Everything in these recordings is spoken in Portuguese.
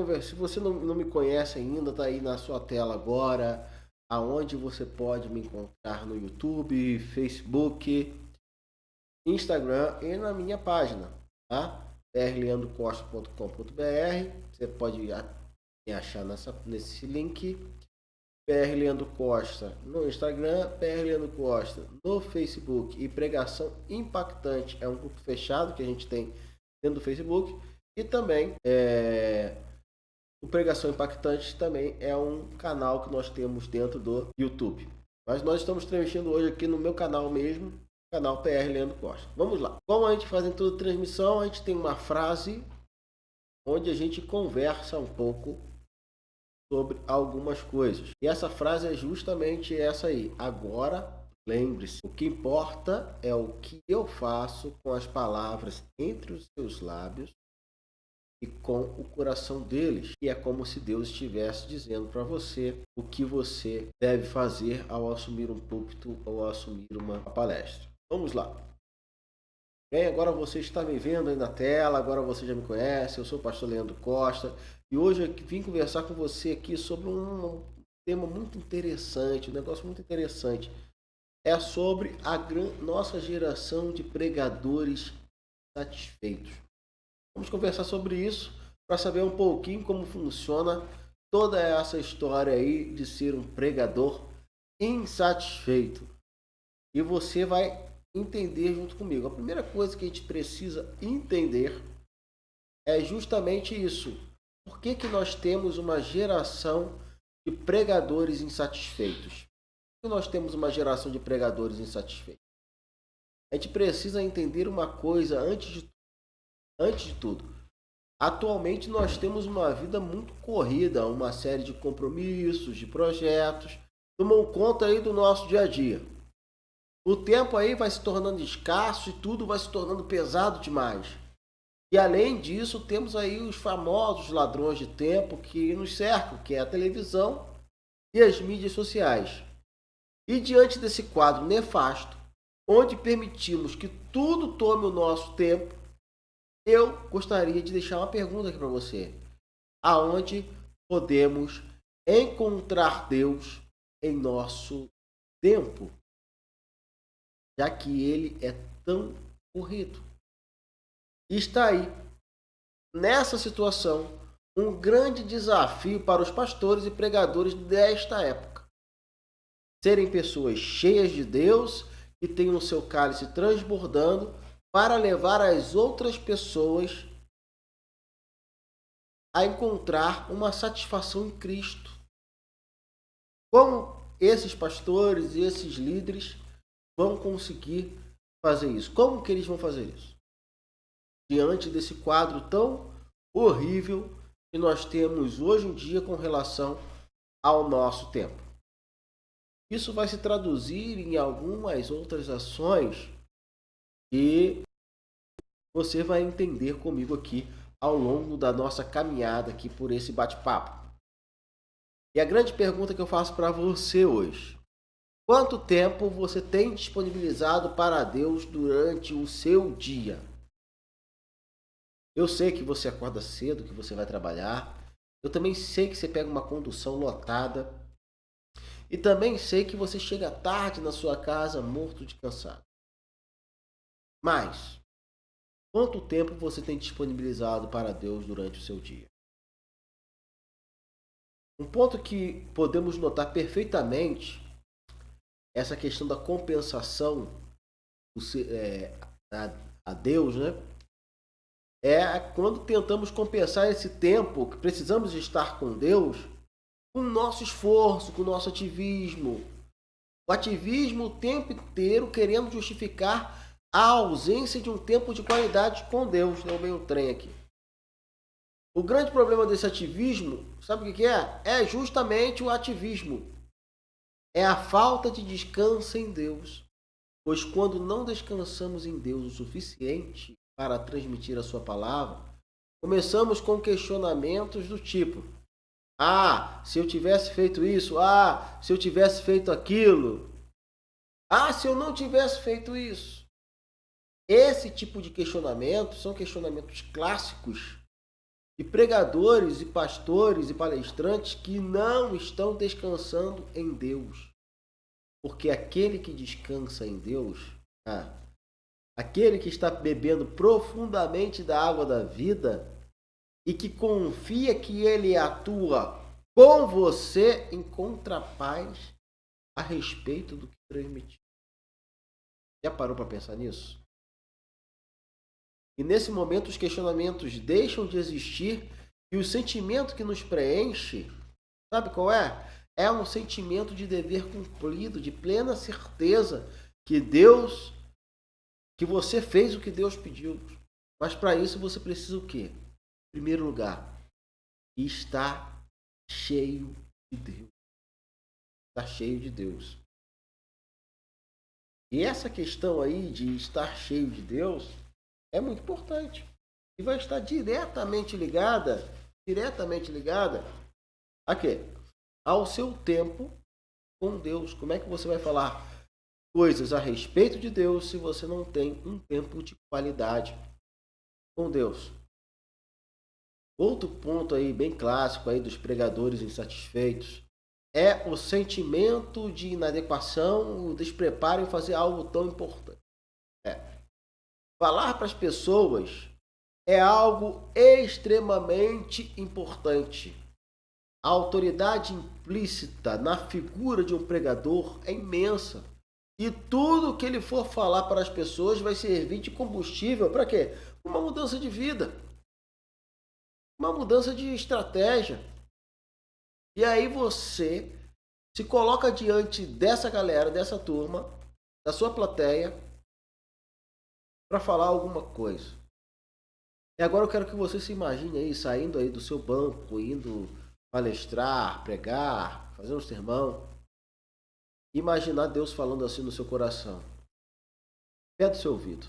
Se você não me conhece ainda, tá aí na sua tela agora, aonde você pode me encontrar no YouTube, Facebook, Instagram e na minha página, tá? prleandrocosta.com.br. Você pode me achar nesse link. PR Leandro Costa no Instagram, PR Leandro Costa no Facebook e Pregação Impactante é um grupo fechado que a gente tem dentro do Facebook e também o Pregação Impactante também é um canal que nós temos dentro do YouTube. Mas nós estamos transmitindo hoje aqui no meu canal mesmo, canal PR Leandro Costa. Vamos lá. Como a gente faz em toda transmissão, a gente tem uma frase onde a gente conversa um pouco sobre algumas coisas. E essa frase é justamente essa aí. Agora, lembre-se, o que importa é o que eu faço com as palavras entre os seus lábios e com o coração deles. E é como se Deus estivesse dizendo para você o que você deve fazer ao assumir um púlpito ou assumir uma palestra. Vamos lá. Bem, agora você está me vendo aí na tela, agora você já me conhece, eu sou o pastor Leandro Costa e hoje eu vim conversar com você aqui sobre um tema muito interessante, um negócio muito interessante. É sobre a nossa geração de pregadores satisfeitos. Vamos conversar sobre isso para saber um pouquinho como funciona toda essa história aí de ser um pregador insatisfeito. E você vai entender junto comigo. A primeira coisa que a gente precisa entender é justamente isso. Por que nós temos uma geração de pregadores insatisfeitos? Por que nós temos uma geração de pregadores insatisfeitos? A gente precisa entender uma coisa antes de tudo. Atualmente nós temos uma vida muito corrida, uma série de compromissos, de projetos, tomam conta aí do nosso dia a dia. O tempo aí vai se tornando escasso e tudo vai se tornando pesado demais. E além disso, temos aí os famosos ladrões de tempo que nos cercam, que é a televisão e as mídias sociais. E diante desse quadro nefasto, onde permitimos que tudo tome o nosso tempo, eu gostaria de deixar uma pergunta aqui para você. Aonde podemos encontrar Deus em nosso tempo? Já que ele é tão corrido. E está aí, nessa situação, um grande desafio para os pastores e pregadores desta época. Serem pessoas cheias de Deus, que tenham o seu cálice transbordando, para levar as outras pessoas a encontrar uma satisfação em Cristo. Como esses pastores e esses líderes vão conseguir fazer isso? Como que eles vão fazer isso? Diante desse quadro tão horrível que nós temos hoje em dia com relação ao nosso tempo. Isso vai se traduzir em algumas outras ações que você vai entender comigo aqui ao longo da nossa caminhada aqui por esse bate-papo. E a grande pergunta que eu faço para você hoje: quanto tempo você tem disponibilizado para Deus durante o seu dia? Eu sei que você acorda cedo, que você vai trabalhar. Eu também sei que você pega uma condução lotada. E também sei que você chega tarde na sua casa morto de cansado. Mas, quanto tempo você tem disponibilizado para Deus durante o seu dia? Um ponto que podemos notar perfeitamente é essa questão da compensação a Deus, né? É quando tentamos compensar esse tempo que precisamos estar com Deus com o nosso esforço, com o nosso ativismo. O ativismo o tempo inteiro querendo justificar a ausência de um tempo de qualidade com Deus. Deu bem o trem aqui. O grande problema desse ativismo, sabe o que é? É justamente o ativismo. É a falta de descanso em Deus. Pois quando não descansamos em Deus o suficiente para transmitir a sua palavra, começamos com questionamentos do tipo: ah, se eu tivesse feito isso, ah, se eu tivesse feito aquilo, ah, se eu não tivesse feito isso. Esse tipo de questionamento são questionamentos clássicos e pregadores e pastores e palestrantes que não estão descansando em Deus. Porque aquele que descansa em Deus, aquele que está bebendo profundamente da água da vida e que confia que ele atua com você, encontra paz a respeito do que transmitiu. Já parou para pensar nisso? E nesse momento os questionamentos deixam de existir e o sentimento que nos preenche, sabe qual é? É um sentimento de dever cumprido, de plena certeza que você fez o que Deus pediu. Mas para isso você precisa o quê? Em primeiro lugar, estar cheio de Deus. Estar cheio de Deus. E essa questão aí de estar cheio de Deus é muito importante. E vai estar diretamente ligada a quê? Ao seu tempo com Deus. Como é que você vai falar coisas a respeito de Deus se você não tem um tempo de qualidade com Deus? Outro ponto aí bem clássico aí dos pregadores insatisfeitos é o sentimento de inadequação, o despreparo em fazer algo tão importante. Falar para as pessoas é algo extremamente importante. A autoridade implícita na figura de um pregador é imensa. E tudo que ele for falar para as pessoas vai servir de combustível para quê? Uma mudança de vida. Uma mudança de estratégia. E aí você se coloca diante dessa galera, dessa turma, da sua plateia, para falar alguma coisa. E agora eu quero que você se imagine aí, saindo aí do seu banco, indo palestrar, pregar, fazer um sermão. Imaginar Deus falando assim no seu coração. Pé do seu ouvido.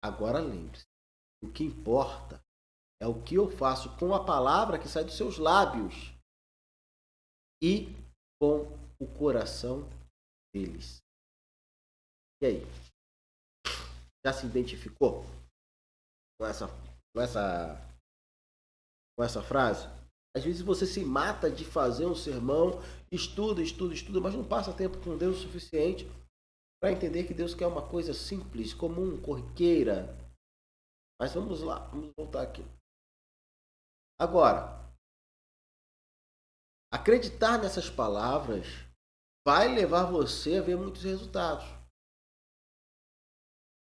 Agora lembre-se, o que importa é o que eu faço com a palavra que sai dos seus lábios e com o coração deles. E aí? Já se identificou com essa frase? Às vezes você se mata de fazer um sermão, estuda, mas não passa tempo com Deus o suficiente para entender que Deus quer uma coisa simples, comum, corriqueira. Mas vamos lá, vamos voltar aqui. Agora, acreditar nessas palavras vai levar você a ver muitos resultados.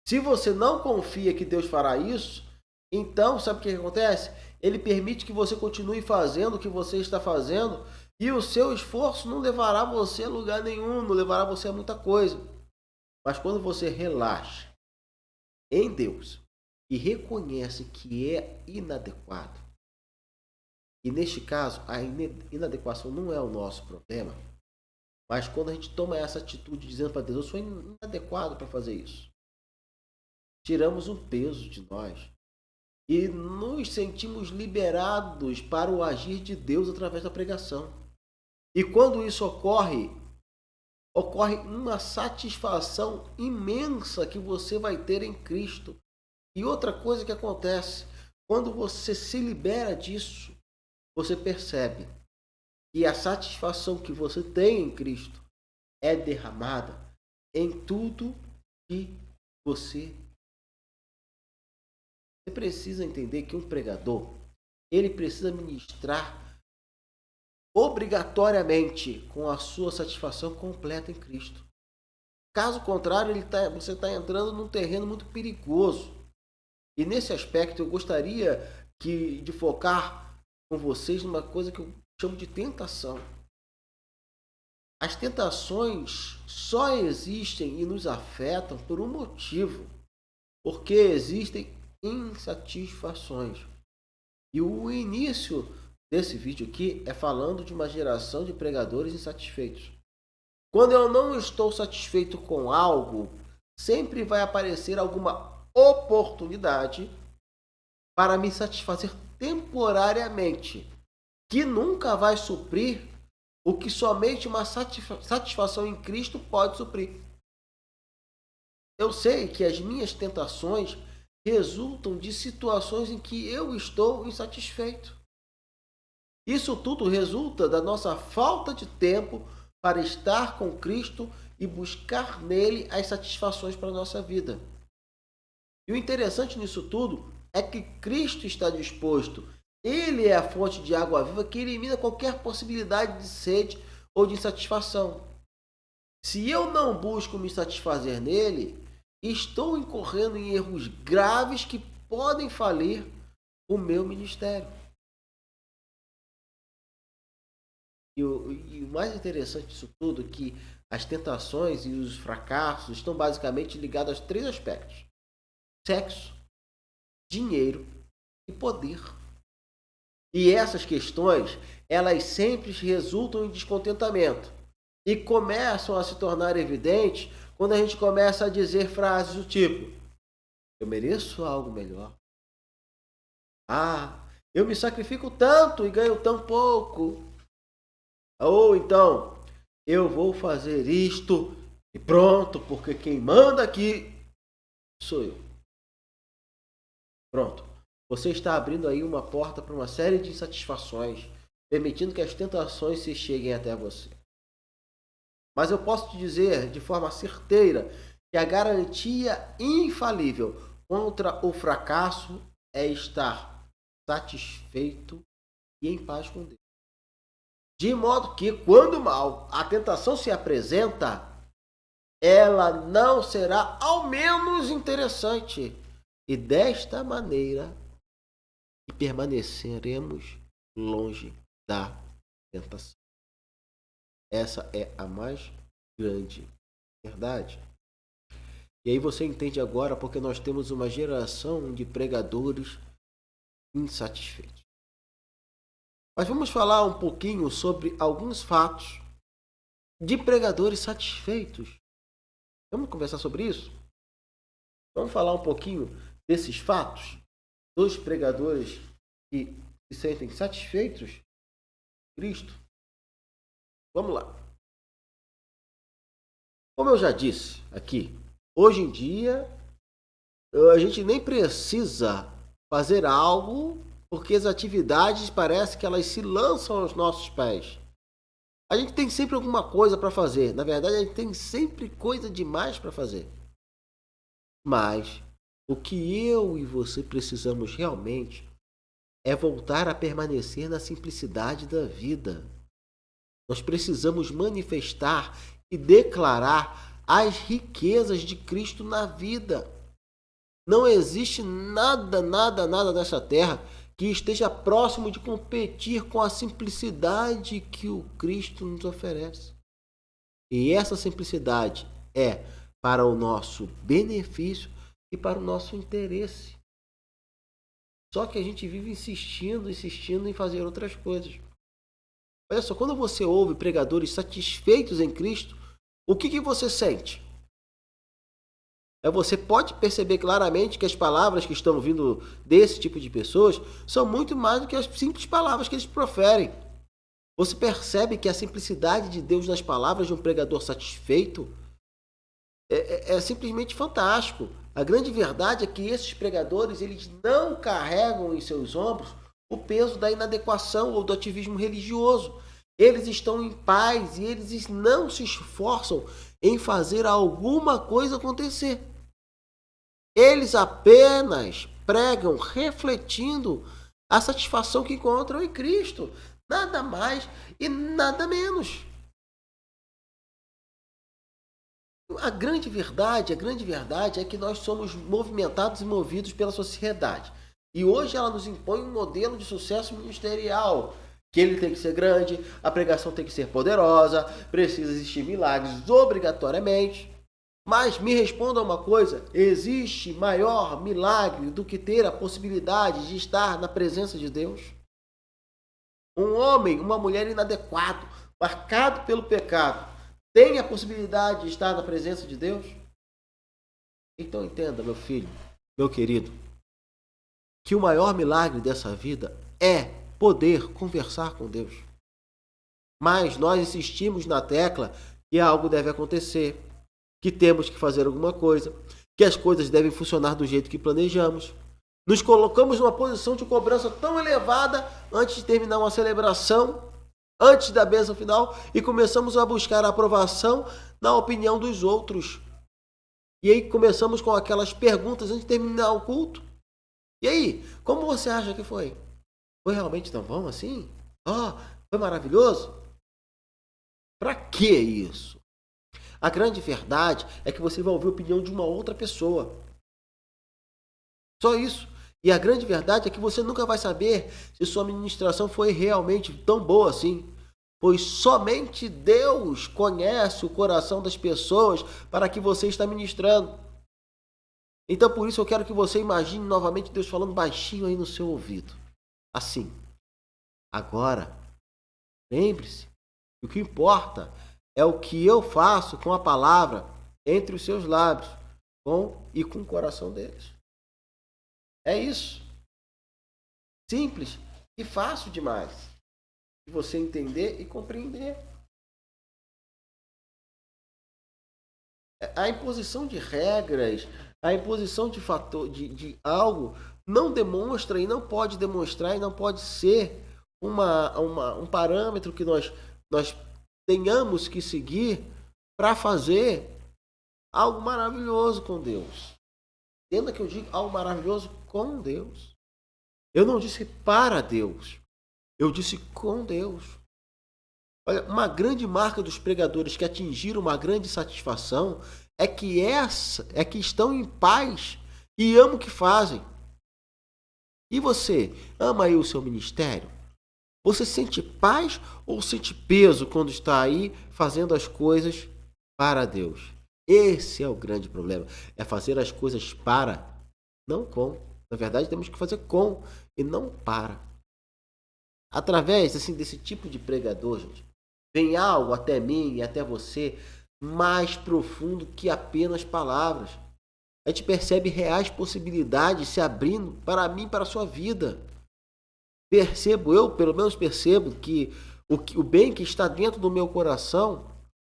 Se você não confia que Deus fará isso, então sabe o que acontece? Ele permite que você continue fazendo o que você está fazendo e o seu esforço não levará você a lugar nenhum, não levará você a muita coisa. Mas quando você relaxa em Deus e reconhece que é inadequado, e neste caso a inadequação não é o nosso problema, mas quando a gente toma essa atitude dizendo para Deus, eu sou inadequado para fazer isso, tiramos um peso de nós e nos sentimos liberados para o agir de Deus através da pregação. E quando isso ocorre uma satisfação imensa que você vai ter em Cristo. E outra coisa que acontece, quando você se libera disso, você percebe que a satisfação que você tem em Cristo é derramada em tudo que você precisa entender que um pregador, ele precisa ministrar obrigatoriamente com a sua satisfação completa em Cristo. Caso contrário, você está entrando num terreno muito perigoso. E nesse aspecto eu gostaria de focar com vocês numa coisa que eu chamo de tentação. As tentações só existem e nos afetam por um motivo. Porque existem insatisfações. E o início desse vídeo aqui é falando de uma geração de pregadores insatisfeitos. Quando eu não estou satisfeito com algo, sempre vai aparecer alguma oportunidade para me satisfazer temporariamente, que nunca vai suprir o que somente uma satisfação em Cristo pode suprir. Eu sei que as minhas tentações resultam de situações em que eu estou insatisfeito. Isso tudo resulta da nossa falta de tempo para estar com Cristo e buscar nele as satisfações para a nossa vida. E o interessante nisso tudo é que Cristo está disposto. Ele é a fonte de água viva que elimina qualquer possibilidade de sede ou de insatisfação. Se eu não busco me satisfazer nele, estou incorrendo em erros graves que podem falir o meu ministério. E o mais interessante disso tudo é que as tentações e os fracassos estão basicamente ligados a 3 aspectos: sexo, dinheiro e poder. E essas questões, elas sempre resultam em descontentamento e começam a se tornar evidentes quando a gente começa a dizer frases do tipo: eu mereço algo melhor. Eu me sacrifico tanto e ganho tão pouco. Ou então, eu vou fazer isto e pronto, porque quem manda aqui sou eu. Pronto. Você está abrindo aí uma porta para uma série de insatisfações, permitindo que as tentações se cheguem até você. Mas eu posso te dizer de forma certeira que a garantia infalível contra o fracasso é estar satisfeito e em paz com Deus. De modo que, quando mal a tentação se apresenta, ela não será ao menos interessante. E desta maneira permaneceremos longe da tentação. Essa é a mais grande verdade. E aí você entende agora porque nós temos uma geração de pregadores insatisfeitos. Mas vamos falar um pouquinho sobre alguns fatos de pregadores satisfeitos. Vamos conversar sobre isso? Vamos falar um pouquinho desses fatos dos pregadores que se sentem satisfeitos com Cristo? Vamos lá. Como eu já disse aqui, hoje em dia a gente nem precisa fazer algo porque as atividades parece que elas se lançam aos nossos pés. A gente tem sempre alguma coisa para fazer. Na verdade, a gente tem sempre coisa demais para fazer. Mas o que eu e você precisamos realmente é voltar a permanecer na simplicidade da vida. Nós precisamos manifestar e declarar as riquezas de Cristo na vida. Não existe nada nessa terra que esteja próximo de competir com a simplicidade que o Cristo nos oferece. E essa simplicidade é para o nosso benefício e para o nosso interesse. Só que a gente vive insistindo em fazer outras coisas. Olha só, quando você ouve pregadores satisfeitos em Cristo, o que você sente? Você pode perceber claramente que as palavras que estão vindo desse tipo de pessoas são muito mais do que as simples palavras que eles proferem. Você percebe que a simplicidade de Deus nas palavras de um pregador satisfeito é simplesmente fantástico. A grande verdade é que esses pregadores eles não carregam em seus ombros o peso da inadequação ou do ativismo religioso. Eles estão em paz e eles não se esforçam em fazer alguma coisa acontecer. Eles apenas pregam refletindo a satisfação que encontram em Cristo. Nada mais e nada menos. A grande verdade é que nós somos movimentados e movidos pela sociedade. E hoje ela nos impõe um modelo de sucesso ministerial. Que ele tem que ser grande, a pregação tem que ser poderosa, precisa existir milagres obrigatoriamente. Mas me responda uma coisa, existe maior milagre do que ter a possibilidade de estar na presença de Deus? Um homem, uma mulher inadequado, marcado pelo pecado, tem a possibilidade de estar na presença de Deus? Então entenda, meu filho, meu querido, que o maior milagre dessa vida é poder conversar com Deus. Mas nós insistimos na tecla que algo deve acontecer, que temos que fazer alguma coisa, que as coisas devem funcionar do jeito que planejamos. Nos colocamos numa posição de cobrança tão elevada antes de terminar uma celebração, antes da bênção final, e começamos a buscar a aprovação na opinião dos outros. E aí começamos com aquelas perguntas antes de terminar o culto. E aí, como você acha que foi? Foi realmente tão bom assim? Foi maravilhoso? Para que isso? A grande verdade é que você vai ouvir a opinião de uma outra pessoa. Só isso. E a grande verdade é que você nunca vai saber se sua ministração foi realmente tão boa assim. Pois somente Deus conhece o coração das pessoas para que você está ministrando. Então por isso eu quero que você imagine novamente Deus falando baixinho aí no seu ouvido. Assim. Agora, lembre-se, o que importa é o que eu faço com a palavra entre os seus lábios, com o coração deles. É isso. Simples e fácil demais de você entender e compreender. A imposição de regras, a imposição de de algo não demonstra e não pode demonstrar e não pode ser um parâmetro que nós tenhamos que seguir para fazer algo maravilhoso com Deus. Entenda que eu digo algo maravilhoso com Deus. Eu não disse para Deus. Eu disse com Deus. Olha, uma grande marca dos pregadores que atingiram uma grande satisfação é que estão em paz e amam o que fazem. E você, ama aí o seu ministério? Você sente paz ou sente peso quando está aí fazendo as coisas para Deus? Esse é o grande problema. É fazer as coisas para, não com. Na verdade, temos que fazer com e não para. Através desse tipo de pregador, gente, vem algo até mim e até você mais profundo que apenas palavras. A gente percebe reais possibilidades se abrindo para mim, para a sua vida. Pelo menos percebo que o bem que está dentro do meu coração,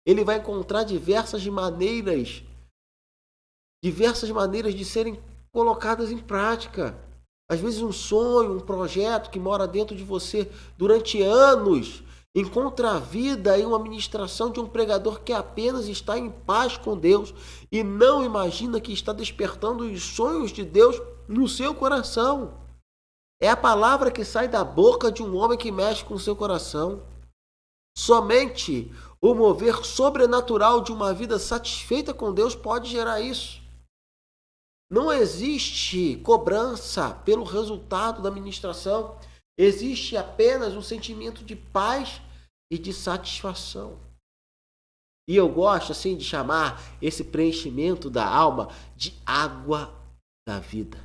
ele vai encontrar diversas maneiras de serem colocadas em prática. Às vezes um sonho, um projeto que mora dentro de você durante anos, encontra a vida em uma ministração de um pregador que apenas está em paz com Deus e não imagina que está despertando os sonhos de Deus no seu coração. É a palavra que sai da boca de um homem que mexe com o seu coração. Somente o mover sobrenatural de uma vida satisfeita com Deus pode gerar isso. Não existe cobrança pelo resultado da ministração. Existe apenas um sentimento de paz e de satisfação. E eu gosto assim de chamar esse preenchimento da alma de água da vida.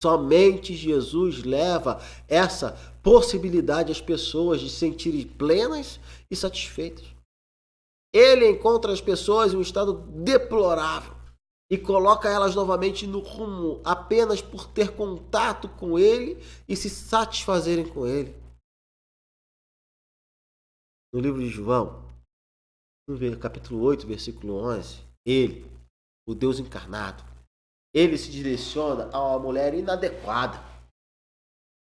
Somente Jesus leva essa possibilidade às pessoas de se sentirem plenas e satisfeitas. Ele encontra as pessoas em um estado deplorável e coloca elas novamente no rumo apenas por ter contato com ele e se satisfazerem com ele. No livro de João, no capítulo 8, versículo 11, ele, o Deus encarnado, ele se direciona a uma mulher inadequada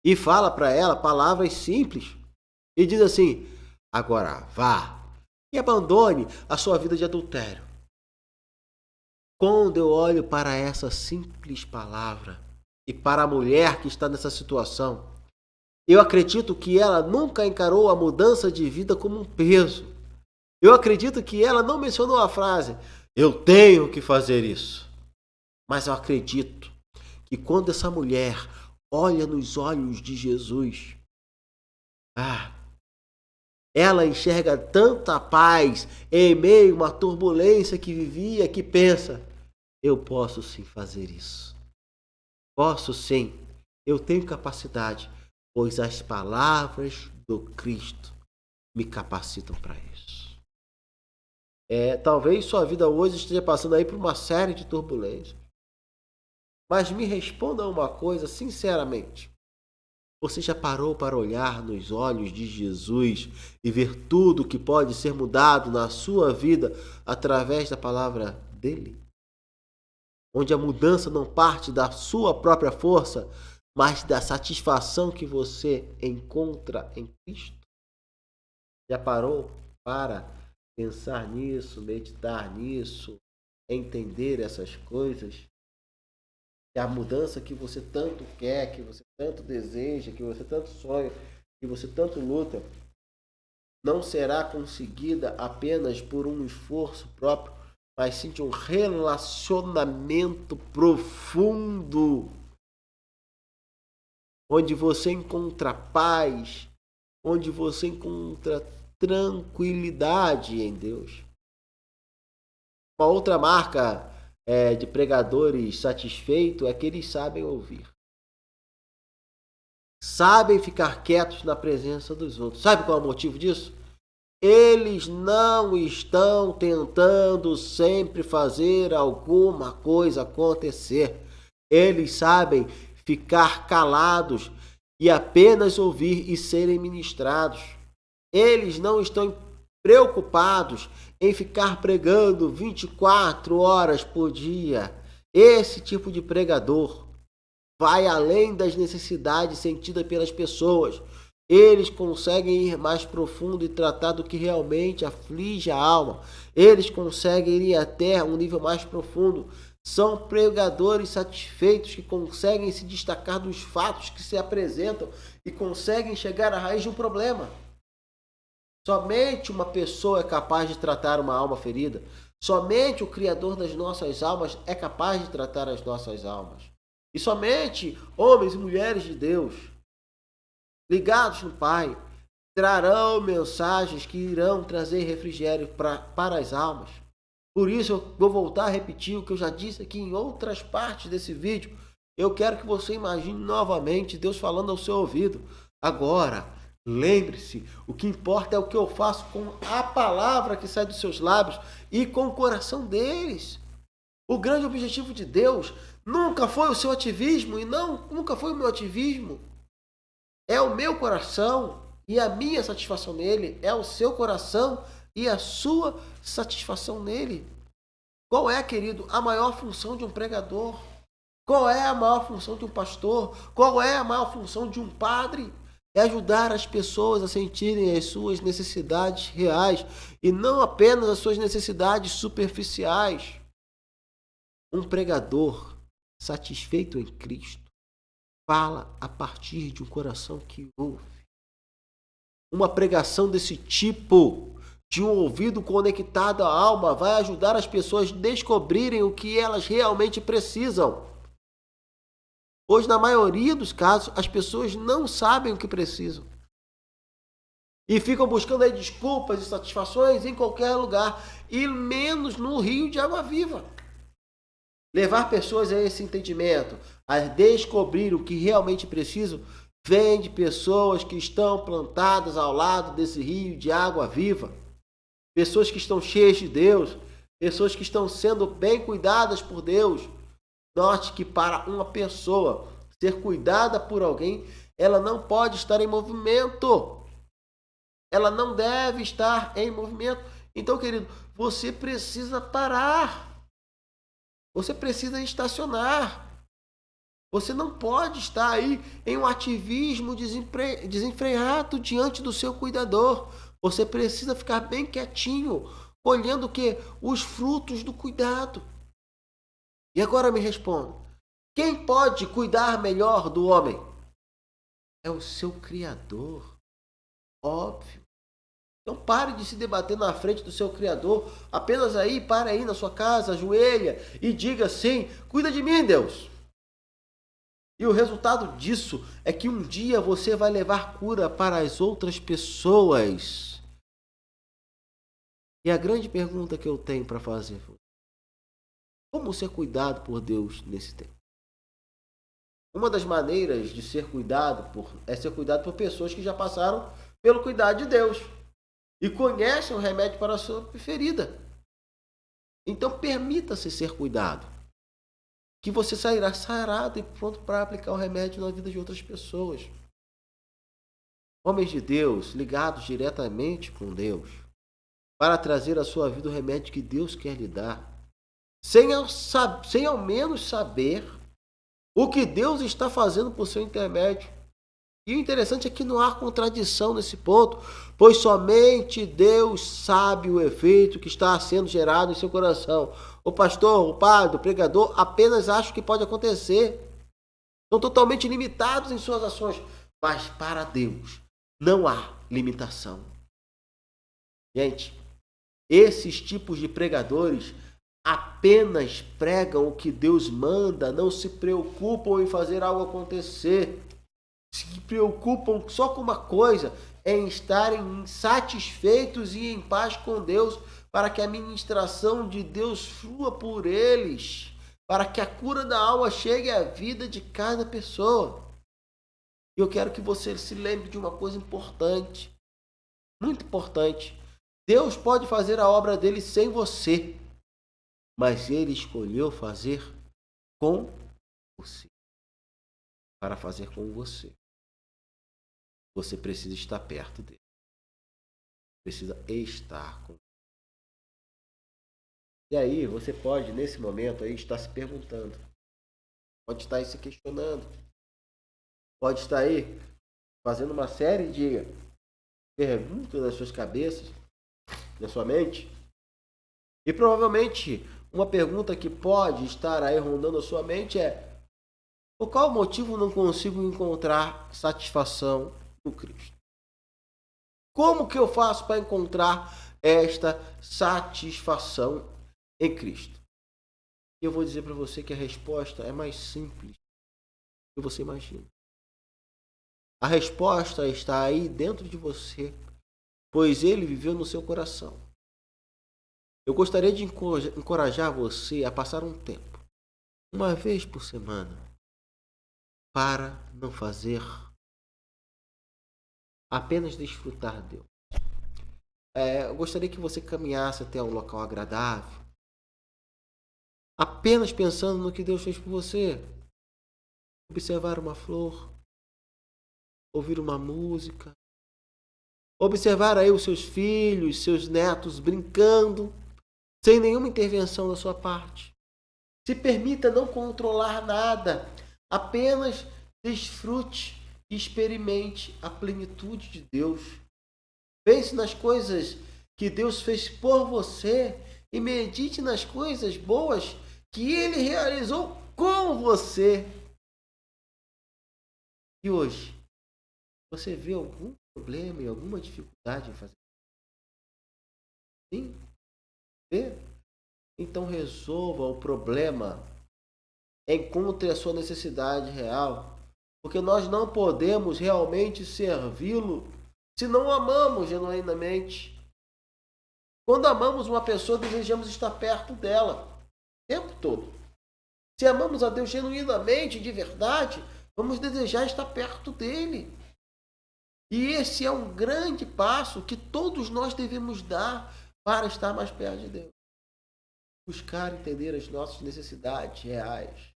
e fala para ela palavras simples e diz assim: agora vá e abandone a sua vida de adultério. Quando eu olho para essa simples palavra e para a mulher que está nessa situação, eu acredito que ela nunca encarou a mudança de vida como um peso. Eu acredito que ela não mencionou a frase, eu tenho que fazer isso. Mas eu acredito que quando essa mulher olha nos olhos de Jesus, ela enxerga tanta paz em meio a uma turbulência que vivia, que pensa, eu posso sim fazer isso. Posso sim, eu tenho capacidade, pois as palavras do Cristo me capacitam para isso. Talvez sua vida hoje esteja passando aí por uma série de turbulências. Mas me responda uma coisa sinceramente. Você já parou para olhar nos olhos de Jesus e ver tudo que pode ser mudado na sua vida através da palavra dele? onde a mudança não parte da sua própria força, mas da satisfação que você encontra em Cristo? Já parou para pensar nisso, meditar nisso, entender essas coisas? Que a mudança que você tanto quer, que você tanto deseja, que você tanto sonha, que você tanto luta, não será conseguida apenas por um esforço próprio, mas sim de um relacionamento profundo, onde você encontra paz, onde você encontra tranquilidade em Deus. Uma outra marca de pregadores satisfeitos é que eles sabem ouvir. Sabem ficar quietos na presença dos outros. Sabe qual é o motivo disso? Eles não estão tentando sempre fazer alguma coisa acontecer. Eles sabem ficar calados e apenas ouvir e serem ministrados. Eles não estão preocupados em ficar pregando 24 horas por dia. Esse tipo de pregador vai além das necessidades sentidas pelas pessoas. Eles conseguem ir mais profundo e tratar do que realmente aflige a alma. Eles conseguem ir até um nível mais profundo. São pregadores satisfeitos que conseguem se destacar dos fatos que se apresentam e conseguem chegar à raiz de um problema. Somente uma pessoa é capaz de tratar uma alma ferida. Somente o Criador das nossas almas é capaz de tratar as nossas almas. E somente homens e mulheres de Deus, ligados no Pai, trarão mensagens que irão trazer refrigério para as almas. Por isso eu vou voltar a repetir o que eu já disse aqui em outras partes desse vídeo. Eu quero que você imagine novamente Deus falando ao seu ouvido. Agora, lembre-se, o que importa é o que eu faço com a palavra que sai dos seus lábios e com o coração deles. O grande objetivo de Deus nunca foi o seu ativismo e nunca foi o meu ativismo. É o meu coração e a minha satisfação nele. É o seu coração e a sua satisfação nele. Qual é, querido, a maior função de um pregador? Qual é a maior função de um pastor? Qual é a maior função de um padre? É ajudar as pessoas a sentirem as suas necessidades reais e não apenas as suas necessidades superficiais. Um pregador satisfeito em Cristo fala a partir de um coração que ouve. Uma pregação desse tipo, de um ouvido conectado à alma, vai ajudar as pessoas a descobrirem o que elas realmente precisam. Hoje, na maioria dos casos, as pessoas não sabem o que precisam. E ficam buscando aí desculpas e satisfações em qualquer lugar, e menos no rio de água viva. Levar pessoas a esse entendimento, a descobrir o que realmente precisam, vem de pessoas que estão plantadas ao lado desse rio de água viva. Pessoas que estão cheias de Deus, pessoas que estão sendo bem cuidadas por Deus. Note que para uma pessoa ser cuidada por alguém, ela não pode estar em movimento. Ela não deve estar em movimento. Então, querido, você precisa parar. Você precisa estacionar. Você não pode estar aí em um ativismo desenfreado diante do seu cuidador. Você precisa ficar bem quietinho, colhendo o quê? Os frutos do cuidado. E agora me responda. Quem pode cuidar melhor do homem? É o seu Criador. Óbvio. Então pare de se debater na frente do seu Criador. Apenas aí, pare aí na sua casa, ajoelha e diga assim: cuida de mim, Deus. E o resultado disso é que um dia você vai levar cura para as outras pessoas. E a grande pergunta que eu tenho para fazer: como ser cuidado por Deus nesse tempo? Uma das maneiras de ser cuidado é ser cuidado por pessoas que já passaram pelo cuidado de Deus e conhecem o remédio para a sua ferida. Então permita-se ser cuidado, que você sairá sarado e pronto para aplicar o remédio na vida de outras pessoas. Homens de Deus, ligados diretamente com Deus, para trazer à sua vida o remédio que Deus quer lhe dar. sem ao menos saber o que Deus está fazendo por seu intermédio. E o interessante é que não há contradição nesse ponto, pois somente Deus sabe o efeito que está sendo gerado em seu coração. O pastor, o padre, o pregador apenas acham que pode acontecer. São totalmente limitados em suas ações. Mas para Deus não há limitação. Gente, esses tipos de pregadores apenas pregam o que Deus manda, não se preocupam em fazer algo acontecer. Se preocupam só com uma coisa, em estarem satisfeitos e em paz com Deus, para que a ministração de Deus flua por eles, para que a cura da alma chegue à vida de cada pessoa. E eu quero que você se lembre de uma coisa importante, muito importante. Deus pode fazer a obra dele sem você, mas ele escolheu fazer com você. Para fazer com você, você precisa estar perto dele. Precisa estar com ele. E aí, você pode, nesse momento aí, estar se perguntando. Pode estar aí se questionando. Pode estar aí fazendo uma série de perguntas nas suas cabeças, na sua mente. E provavelmente, uma pergunta que pode estar aí rondando a sua mente é: por qual motivo não consigo encontrar satisfação no Cristo? Como que eu faço para encontrar esta satisfação em Cristo? E eu vou dizer para você que a resposta é mais simples do que você imagina. A resposta está aí dentro de você, pois ele viveu no seu coração. Eu gostaria de encorajar você a passar um tempo, uma vez por semana, para não fazer apenas desfrutar Deus. Eu gostaria que você caminhasse até um local agradável, apenas pensando no que Deus fez por você. Observar uma flor, ouvir uma música, observar aí os seus filhos, seus netos brincando, sem nenhuma intervenção da sua parte. Se permita não controlar nada, apenas desfrute e experimente a plenitude de Deus. Pense nas coisas que Deus fez por você e medite nas coisas boas que Ele realizou com você. E hoje, você vê algum problema e alguma dificuldade em fazer? Sim? Vê? Então resolva o problema. Encontre a sua necessidade real. Porque nós não podemos realmente servi-lo se não amamos genuinamente. Quando amamos uma pessoa, desejamos estar perto dela o tempo todo. Se amamos a Deus genuinamente, de verdade, vamos desejar estar perto dele. E esse é um grande passo que todos nós devemos dar para estar mais perto de Deus. Buscar entender as nossas necessidades reais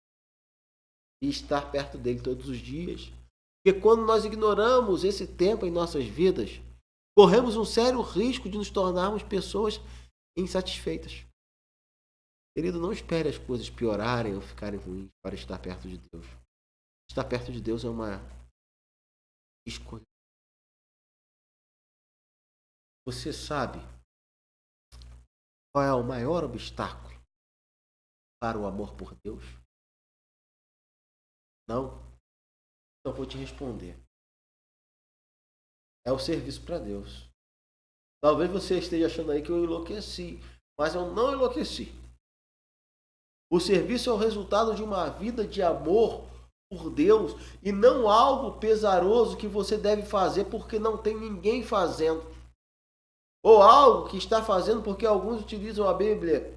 e estar perto dele todos os dias. Porque quando nós ignoramos esse tempo em nossas vidas, corremos um sério risco de nos tornarmos pessoas insatisfeitas. Querido, não espere as coisas piorarem ou ficarem ruins para estar perto de Deus. Estar perto de Deus é uma escolha. Você sabe qual é o maior obstáculo para o amor por Deus? Não? Então vou te responder. É o serviço para Deus. Talvez você esteja achando aí que eu enlouqueci, mas eu não enlouqueci. O serviço é o resultado de uma vida de amor por Deus e não algo pesaroso que você deve fazer porque não tem ninguém fazendo. Ou algo que está fazendo porque alguns utilizam a Bíblia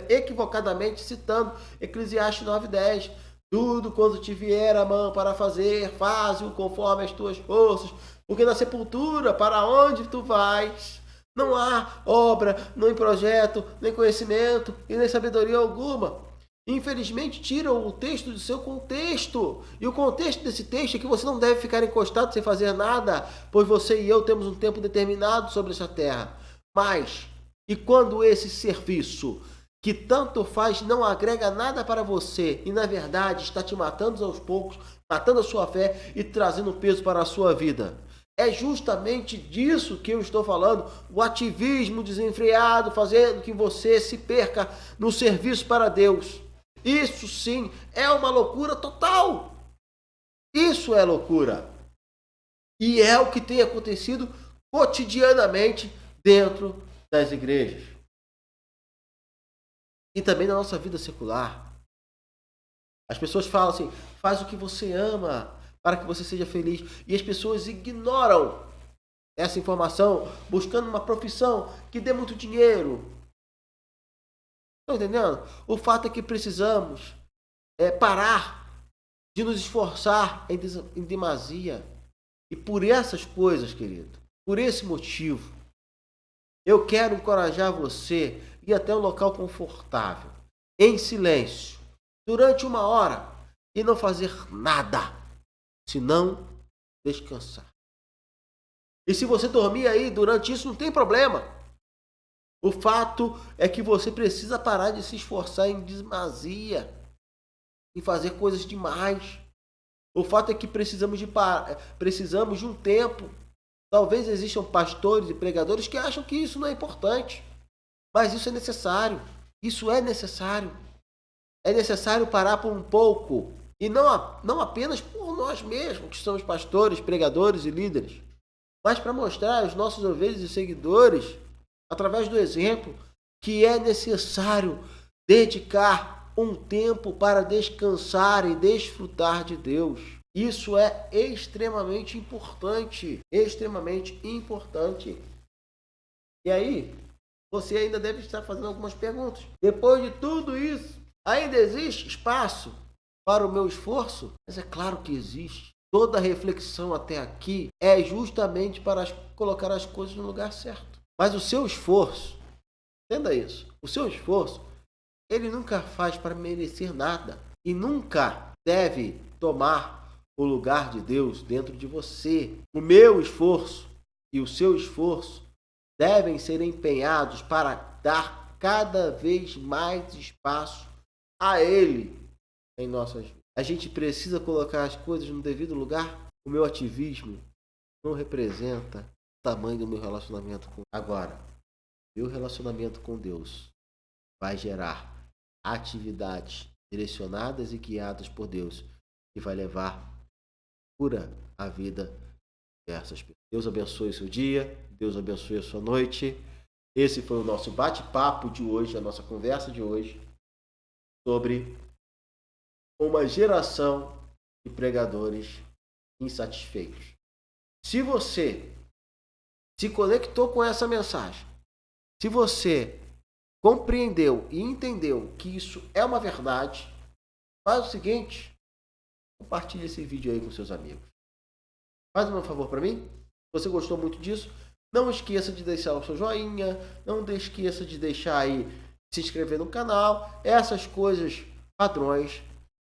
equivocadamente, citando Eclesiastes 9:10. Tudo quanto te vier a mão para fazer, faze-o conforme as tuas forças, porque na sepultura, para onde tu vais, não há obra, nem projeto, nem conhecimento e nem sabedoria alguma. Infelizmente, tiram o texto do seu contexto. E o contexto desse texto é que você não deve ficar encostado sem fazer nada, pois você e eu temos um tempo determinado sobre essa terra. Mas, e quando esse serviço que tanto faz não agrega nada para você e, na verdade, está te matando aos poucos, matando a sua fé e trazendo peso para a sua vida. É justamente disso que eu estou falando, o ativismo desenfreado, fazendo que você se perca no serviço para Deus. Isso sim é uma loucura total. Isso é loucura. E é o que tem acontecido cotidianamente dentro das igrejas. E também na nossa vida secular. As pessoas falam assim, faz o que você ama para que você seja feliz. E as pessoas ignoram essa informação buscando uma profissão que dê muito dinheiro. Estão entendendo? O fato é que precisamos parar de nos esforçar em demasia. E por essas coisas, querido, por esse motivo, eu quero encorajar você a ir até um local confortável, em silêncio, durante 1 hora, e não fazer nada, senão descansar. E se você dormir aí durante isso, não tem problema. O fato é que você precisa parar de se esforçar em demasia, em fazer coisas demais. O fato é que precisamos de um tempo. Talvez existam pastores e pregadores que acham que isso não é importante. Mas isso é necessário. Isso é necessário. É necessário parar por um pouco. E não apenas por nós mesmos, que somos pastores, pregadores e líderes. Mas para mostrar aos nossos ouvintes e seguidores, através do exemplo, que é necessário dedicar um tempo para descansar e desfrutar de Deus. Isso é extremamente importante. Extremamente importante. E aí, você ainda deve estar fazendo algumas perguntas. Depois de tudo isso, ainda existe espaço para o meu esforço? Mas é claro que existe. Toda a reflexão até aqui é justamente para colocar as coisas no lugar certo. Mas o seu esforço, entenda isso, o seu esforço, ele nunca faz para merecer nada e nunca deve tomar o lugar de Deus dentro de você. O meu esforço e o seu esforço devem ser empenhados para dar cada vez mais espaço a Ele em nossas vidas. A gente precisa colocar as coisas no devido lugar. O meu ativismo não representa o tamanho do meu relacionamento com Deus. Agora, meu relacionamento com Deus vai gerar atividades direcionadas e guiadas por Deus que vai levar cura à vida de diversas pessoas. Deus abençoe o seu dia, Deus abençoe a sua noite. Esse foi o nosso bate-papo de hoje, a nossa conversa de hoje sobre uma geração de pregadores insatisfeitos. Se você se conectou com essa mensagem, se você compreendeu e entendeu que isso é uma verdade, faz o seguinte, compartilhe esse vídeo aí com seus amigos. Faz um favor para mim, se você gostou muito disso, não esqueça de deixar o seu joinha, não esqueça de deixar aí, se inscrever no canal, essas coisas padrões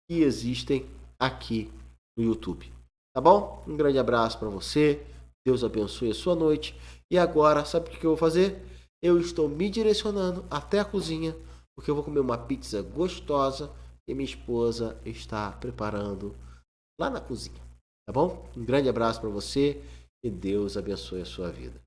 que existem aqui no YouTube. Tá bom? Um grande abraço para você, Deus abençoe a sua noite. E agora, sabe o que eu vou fazer? Eu estou me direcionando até a cozinha, porque eu vou comer uma pizza gostosa que minha esposa está preparando lá na cozinha. Tá bom? Um grande abraço para você e Deus abençoe a sua vida.